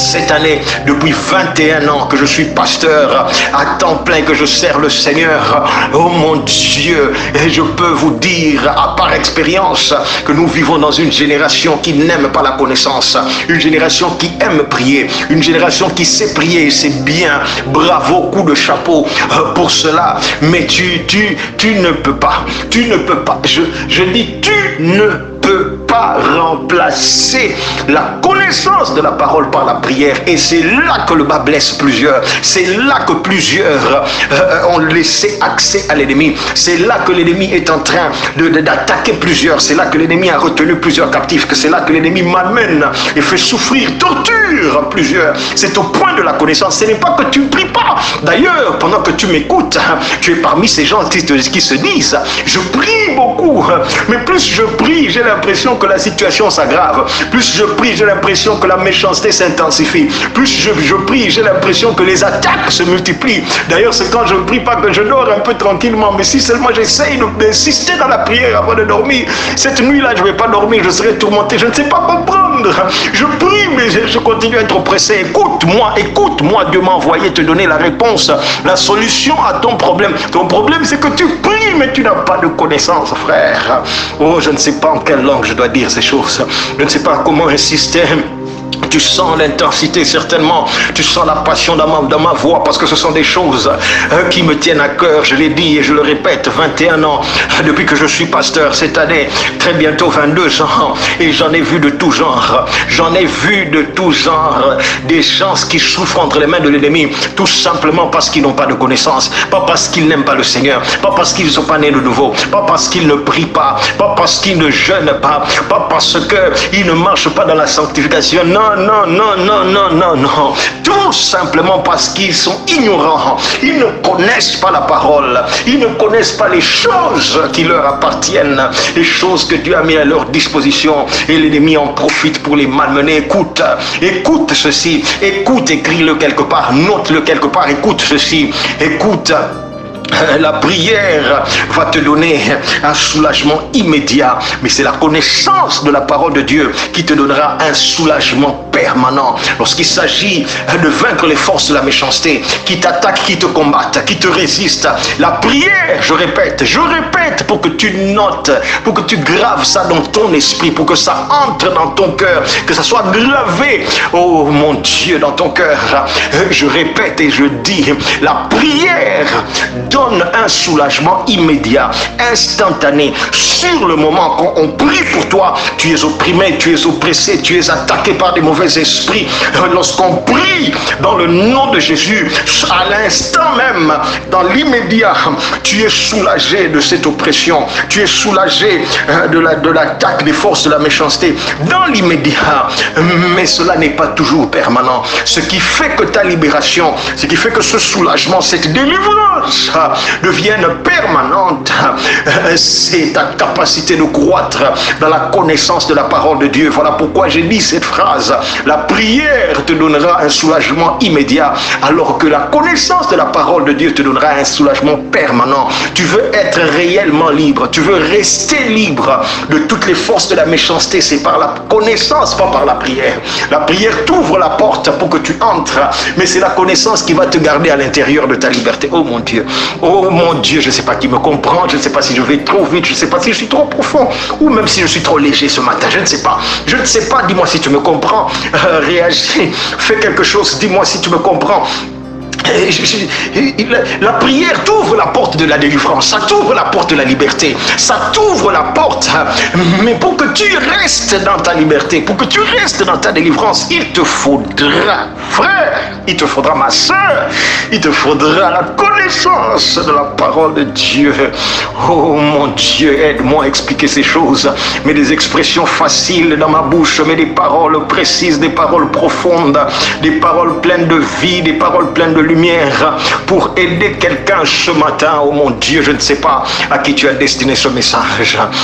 cette année, depuis 21 ans que je suis pasteur à temps plein, que je sers le Seigneur. Oh mon Dieu, et je peux vous dire, à part expérience, que nous vivons dans une génération qui n'aime pas la connaissance, une génération qui aime prier, une génération qui sait prier, c'est bien, bravo, coup de chapeau pour cela, mais tu ne peux pas, je dis tu ne peux pas remplacer la connaissance de la parole par la prière, et c'est là que le bas blesse plusieurs, c'est là que plusieurs ont laissé accès à l'ennemi, c'est là que l'ennemi est en train d'attaquer plusieurs, c'est là que l'ennemi a retenu plusieurs captifs, que c'est là que l'ennemi m'amène et fait souffrir, torture plusieurs. C'est au point de la connaissance, ce n'est pas que tu ne pries pas. D'ailleurs, pendant que tu m'écoutes, tu es parmi ces gens qui se disent je prie beaucoup, mais plus je prie, j'ai l'impression que la situation s'aggrave, plus je prie, j'ai l'impression que la méchanceté s'intensifie, plus je prie, j'ai l'impression que les attaques se multiplient. D'ailleurs, c'est quand je prie pas que je dors un peu tranquillement, mais si seulement j'essaye d'insister dans la prière avant de dormir, cette nuit-là je ne vais pas dormir, je serai tourmenté, je ne sais pas comprendre. Je prie, mais je continue à être oppressé. Écoute-moi, Dieu m'a envoyé te donner la réponse, la solution à ton problème. Ton problème, c'est que tu pries, mais tu n'as pas de connaissance, frère. Oh, je ne sais pas en quelle langue je dois dire ces choses. Je ne sais pas comment insister. Tu sens l'intensité, certainement. Tu sens la passion dans ma voix, parce que ce sont des choses qui me tiennent à cœur. Je l'ai dit et je le répète, 21 ans depuis que je suis pasteur. Cette année, très bientôt 22 ans. Et j'en ai vu de tout genre. J'en ai vu de tout genre. Des gens qui souffrent entre les mains de l'ennemi, tout simplement parce qu'ils n'ont pas de connaissance. Pas parce qu'ils n'aiment pas le Seigneur. Pas parce qu'ils ne sont pas nés de nouveau. Pas parce qu'ils ne prient pas. Pas parce qu'ils ne jeûnent pas. Pas parce qu'ils ne marchent pas dans la sanctification. Non. Tout simplement parce qu'ils sont ignorants. Ils ne connaissent pas la parole. Ils ne connaissent pas les choses qui leur appartiennent. Les choses que Dieu a mis à leur disposition. Et l'ennemi en profite pour les malmener. Écoute ceci. Écoute, écris-le quelque part. Note-le quelque part. Écoute ceci. Écoute. La prière va te donner un soulagement immédiat, mais c'est la connaissance de la parole de Dieu qui te donnera un soulagement permanent. Lorsqu'il s'agit de vaincre les forces de la méchanceté qui t'attaquent, qui te combattent, qui te résistent, la prière, je répète, pour que tu notes, pour que tu graves ça dans ton esprit, pour que ça entre dans ton cœur, que ça soit gravé, oh mon Dieu, dans ton cœur. Je répète et je dis, la prière donne un soulagement immédiat, instantané, sur le moment. Quand on prie pour toi, tu es opprimé, tu es oppressé, tu es attaqué par des mauvais esprits. Lorsqu'on prie dans le nom de Jésus, à l'instant même, dans l'immédiat, tu es soulagé de cette oppression, tu es soulagé de l'attaque des forces de la méchanceté, dans l'immédiat. Mais cela n'est pas toujours permanent. Ce qui fait que ta libération, ce qui fait que ce soulagement, cette délivrance devienne permanente, c'est ta capacité de croître dans la connaissance de la parole de Dieu. Voilà pourquoi j'ai dit cette phrase. La prière te donnera un soulagement immédiat, alors que la connaissance de la parole de Dieu te donnera un soulagement permanent. Tu veux être réellement libre, tu veux rester libre de toutes les forces de la méchanceté, c'est par la connaissance, pas par la prière. La prière t'ouvre la porte pour que tu entres, mais c'est la connaissance qui va te garder à l'intérieur de ta liberté. Oh mon Dieu, je ne sais pas qui me comprend, je ne sais pas si je vais trop vite, je ne sais pas si je suis trop profond, ou même si je suis trop léger ce matin, je ne sais pas, dis-moi si tu me comprends, réagis, fais quelque chose, dis-moi si tu me comprends. La prière t'ouvre la porte de la délivrance, ça t'ouvre la porte de la liberté, ça t'ouvre la porte, mais pour que tu restes dans ta liberté, pour que tu restes dans ta délivrance, il te faudra, frère, il te faudra, ma soeur, il te faudra la connaissance de la parole de Dieu. Oh mon Dieu, aide-moi à expliquer ces choses, mets des expressions faciles dans ma bouche, mets des paroles précises, des paroles profondes, des paroles pleines de vie, des paroles pleines de lumière, pour aider quelqu'un ce matin. Oh mon Dieu, je ne sais pas à qui tu as destiné ce message.